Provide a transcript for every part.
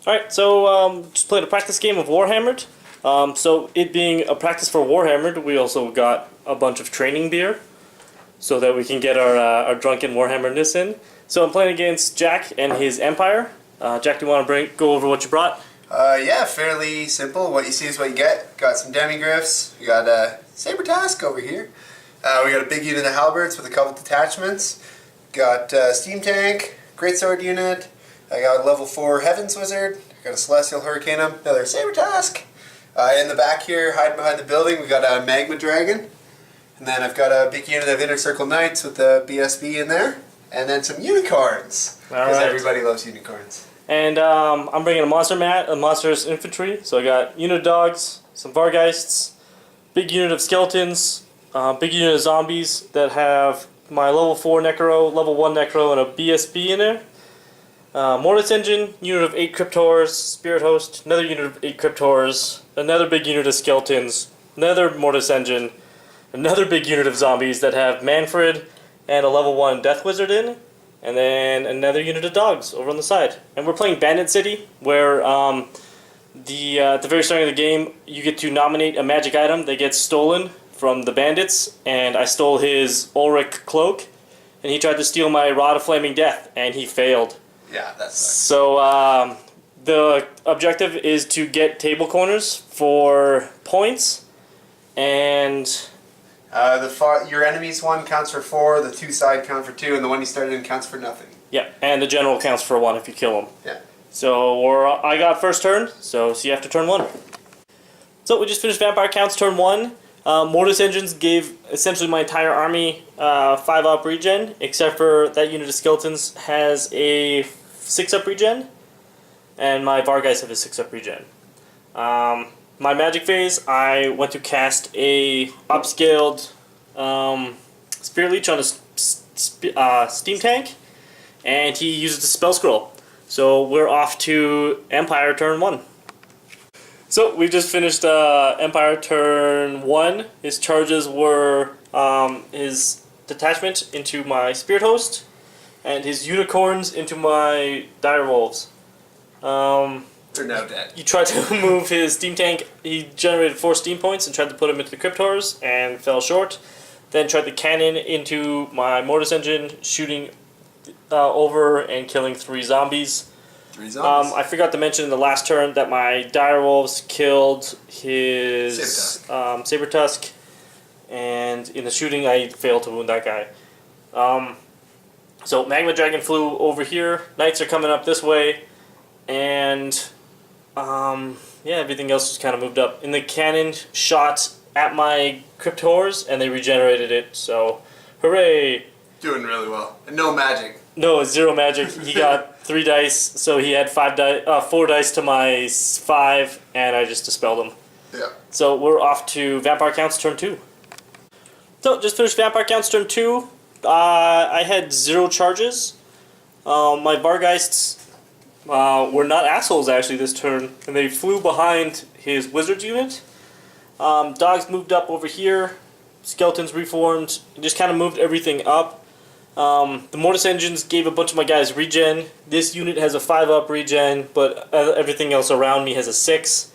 Alright, so just played a practice game of Warhammer'd. So it being a practice for Warhammer'd, we also got a bunch of training beer so that we can get our drunken Warhammer'dness in. So I'm playing against Jack and his Empire. Jack, do you want to go over what you brought? Yeah, fairly simple. What you see is what you get. Got some demigriffs. We got a saber task over here. We got a big unit of halberds with a couple detachments. Got a steam tank, greatsword unit. I got a level 4 Heavens Wizard. Got a Celestial Hurricane, another saber task. In the back here, hiding behind the building, we got a Magma Dragon. And then I've got a big unit of Inner Circle Knights with the BSB in there. And then some unicorns. Because everybody loves unicorns. And I'm bringing a monster's infantry. So I got unit of dogs, some Vargeists, big unit of skeletons, big unit of zombies that have my level 4 Necro, level 1 Necro, and a BSB in there. Mortis Engine, unit of 8 Cryptors, Spirit Host, another unit of 8 Cryptors, another big unit of skeletons, another Mortis Engine, another big unit of zombies that have Manfred and a level 1 Death Wizard in, and then another unit of dogs over on the side. And we're playing Bandit City, where at the very start of the game, you get to nominate a magic item that gets stolen from the bandits, and I stole his Ulrich cloak, and he tried to steal my Rod of Flaming Death, and he failed. Yeah, that's so the objective is to get table corners for points, and your enemy's one counts for 4, the 2 side count for 2, and the one you started in counts for nothing. Yeah, and the general counts for 1 if you kill him. Yeah. So I got first turn, so see you after turn 1. So we just finished Vampire Counts turn 1. Mortis Engines gave essentially my entire army 5-up regen, except for that unit of skeletons has a 6-up regen, and my Vargeist have a 6-up regen. My magic phase, I went to cast a upscaled Spirit Leech on a steam tank, and he uses the spell scroll. So we're off to Empire turn 1. So we just finished Empire turn 1. His charges were his detachment into my Spirit Host, and his unicorns into my Dire Wolves. They're now dead. He tried to move his steam tank. He generated 4 steam points and tried to put them into the Cryptors and fell short. Then tried the cannon into my Mortis Engine, shooting over and killing 3 zombies. 3 zombies. I forgot to mention in the last turn that my Dire Wolves killed his Saber Tusk, and in the shooting I failed to wound that guy. So Magma Dragon flew over here, Knights are coming up this way, and yeah, everything else just kind of moved up. And the cannon shot at my Cryptors and they regenerated it, so hooray! Doing really well. And no magic. No, 0 magic. He got 3 dice, so he had 4 dice to my 5, and I just dispelled them. Yeah. So we're off to Vampire Counts turn 2. So just finished Vampire Counts turn 2. I had 0 charges. My Vargeists were not assholes actually this turn, and they flew behind his Wizards unit. Dogs moved up over here. Skeletons reformed. Just kind of moved everything up. The Mortis Engines gave a bunch of my guys regen. This unit has a 5-up regen, but everything else around me has a 6.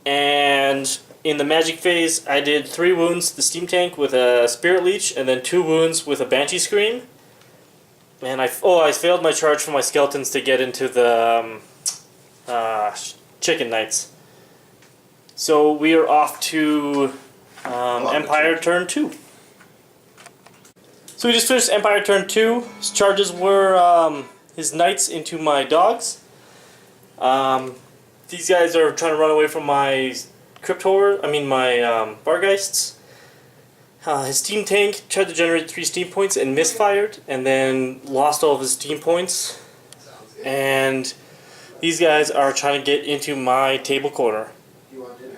And in the magic phase, I did 3 wounds to the steam tank with a Spirit Leech, and then 2 wounds with a Banshee Scream. And I failed my charge for my skeletons to get into the Chicken Knights. So we are off to Empire turn 2. So we just finished Empire turn 2. His charges were his Knights into my dogs. These guys are trying to run away from my my Vargeists. His steam tank tried to generate 3 steam points and misfired, and then lost all of his steam points. And these guys are trying to get into my table corner.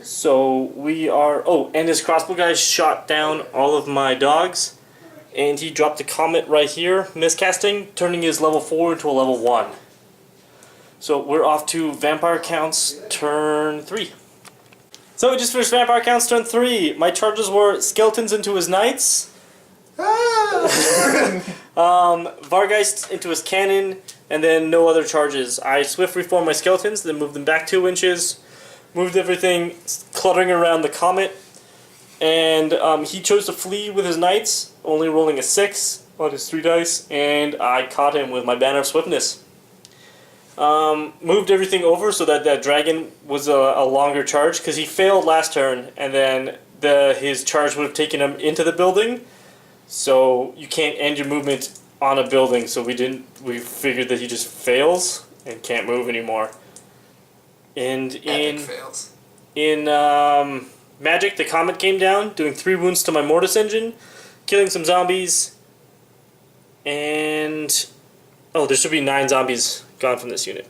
So we are... Oh, and his crossbow guys shot down all of my dogs. And he dropped a comet right here, miscasting, turning his level 4 into a level 1. So we're off to Vampire Counts turn 3. So we just finished Vampire Counts turn 3. My charges were skeletons into his Knights. Vargeist into his cannon, and then no other charges. I swift reformed my skeletons, then moved them back 2 inches, moved everything cluttering around the comet, and he chose to flee with his knights, only rolling a 6 on his 3 dice, and I caught him with my Banner of Swiftness. Moved everything over so that that dragon was a longer charge, because he failed last turn, and then his charge would have taken him into the building, so you can't end your movement on a building, so we figured that he just fails and can't move anymore. And in Magic, the comet came down, doing 3 wounds to my Mortis engine, killing some zombies, and there should be 9 zombies gone from this unit.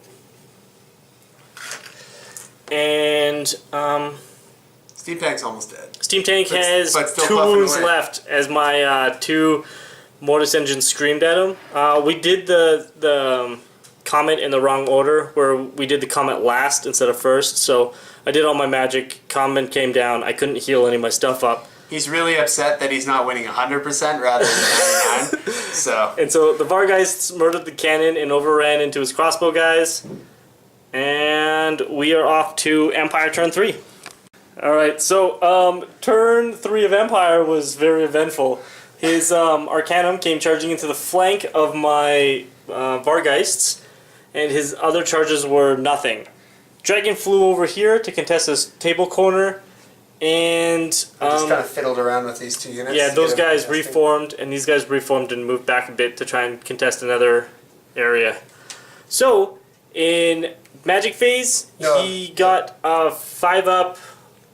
And Steam Tank's almost dead. Steam Tank has but still 2 puffing wounds away. left as my 2 Mortis engines screamed at him. We did the comet in the wrong order, where we did the comet last instead of first, so I did all my magic, comet came down, I couldn't heal any of my stuff up. He's really upset that he's not winning 100% rather than 99. So the Vargeists murdered the cannon and overran into his crossbow guys, and we are off to Empire turn 3. Alright, so turn 3 of Empire was very eventful. His Arcanum came charging into the flank of my Vargeists, and his other charges were nothing. Dragon flew over here to contest this table corner, and I just kind of fiddled around with these 2 units. yeah, those guys reformed, and these guys reformed and moved back a bit to try and contest another area. So, in Magic phase, he got a 5-up.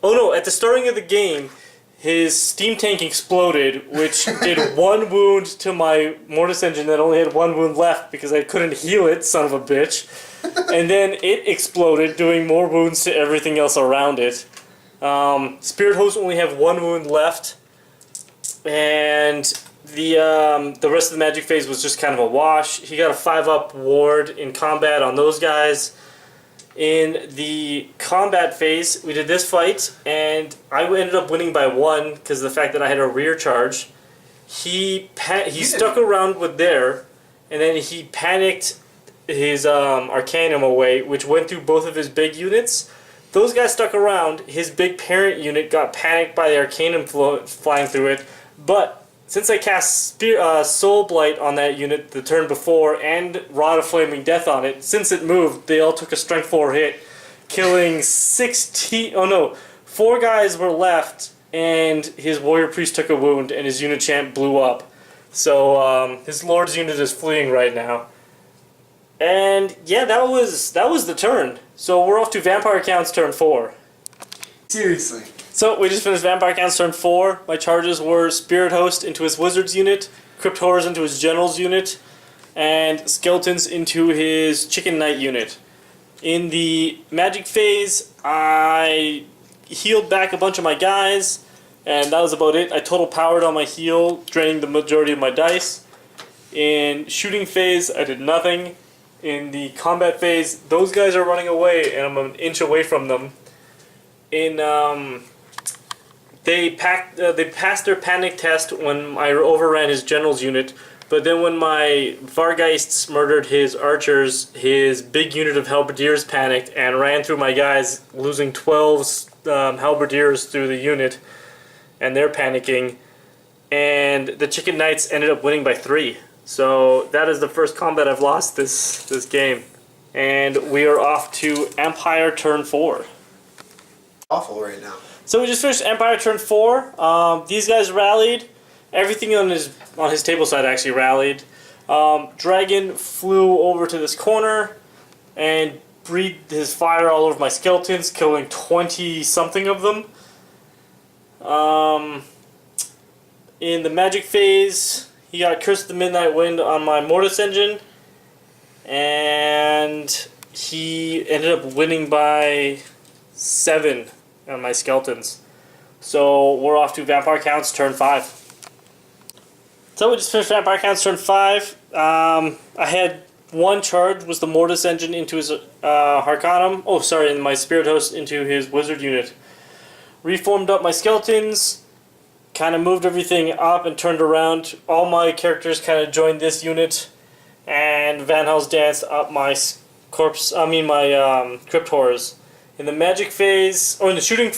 Oh no, at the starting of the game, his Steam Tank exploded, which did 1 wound to my Mortis engine that only had 1 wound left because I couldn't heal it, son of a bitch. And then it exploded, doing more wounds to everything else around it. Spirit Host only have 1 wound left, and the rest of the Magic phase was just kind of a wash. He got a 5-up ward in combat on those guys. In the combat phase, we did this fight, and I ended up winning by 1 because of the fact that I had a rear charge. He stuck around with there, and then he panicked his Arcanum away, which went through both of his big units. Those guys stuck around. His big parent unit got panicked by the Arcanum flying through it, but since I cast Soul Blight on that unit the turn before and Rod of Flaming Death on it, since it moved, they all took a Strength 4 hit, killing 4 guys were left, and his Warrior Priest took a wound, and his unit champ blew up. So his Lord's unit is fleeing right now. And yeah, that was the turn. So we're off to Vampire Count's turn 4. Seriously. So we just finished Vampire Count's turn 4. My charges were Spirit Host into his Wizard's unit, Crypt Horrors into his General's unit, and Skeletons into his Chicken Knight unit. In the Magic phase, I healed back a bunch of my guys, and that was about it. I total powered on my heal, draining the majority of my dice. In Shooting phase, I did nothing. In the combat phase, those guys are running away, and I'm an inch away from them. In they passed their panic test when I overran his general's unit, but then when my Vargeists murdered his archers, his big unit of halberdiers panicked and ran through my guys, losing 12 halberdiers through the unit, and they're panicking. And the Chicken Knights ended up winning by 3. So that is the first combat I've lost this game. And we are off to Empire turn 4. Awful right now. So we just finished Empire turn 4. These guys rallied. Everything on his table side actually rallied. Dragon flew over to this corner and breathed his fire all over my skeletons, killing 20-something of them. In the Magic phase, he got Curse of the Midnight Wind on my Mortis engine, and he ended up winning by 7 on my skeletons. So we're off to Vampire Count's turn 5. So we just finished Vampire Count's turn 5. I had 1 charge, was the Mortis engine into his Arcanum. Oh, sorry, and my Spirit Host into his Wizard unit. Reformed up my skeletons. kind of moved everything up and turned around. All my characters kind of joined this unit, and Van Hels danced up my my Crypt Horrors. In the magic phase, or in the shooting,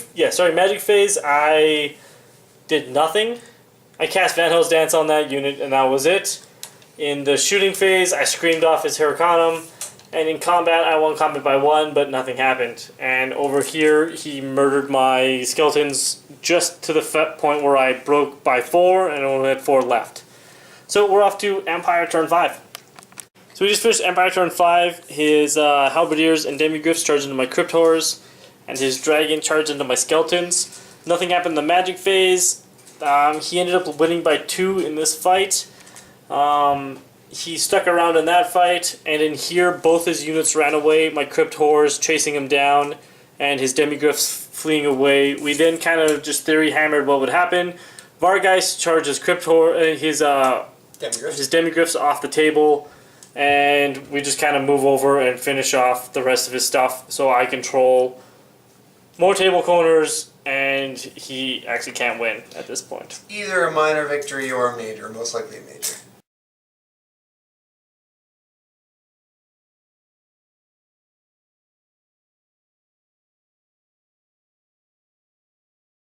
magic phase, I did nothing. I cast Van Hels Dance on that unit, and that was it. In the shooting phase, I screamed off his Huracanum, and in combat, I won combat by 1, but nothing happened. And over here, he murdered my skeletons just to the point where I broke by 4, and only had 4 left. So we're off to Empire turn 5. So we just finished Empire turn 5. His Halberdiers and Demigryphs charged into my Crypt Horrors, and his Dragon charged into my Skeletons. Nothing happened in the Magic phase. He ended up winning by 2 in this fight. He stuck around in that fight, and in here both his units ran away, my Crypt Horrors chasing him down, and his Demigryphs fleeing away. We then kind of just theory hammered what would happen. Vargeist charges his Demigryphs off the table, and we just kind of move over and finish off the rest of his stuff, so I control more table corners, and he actually can't win at this point. Either a minor victory or a major, most likely a major.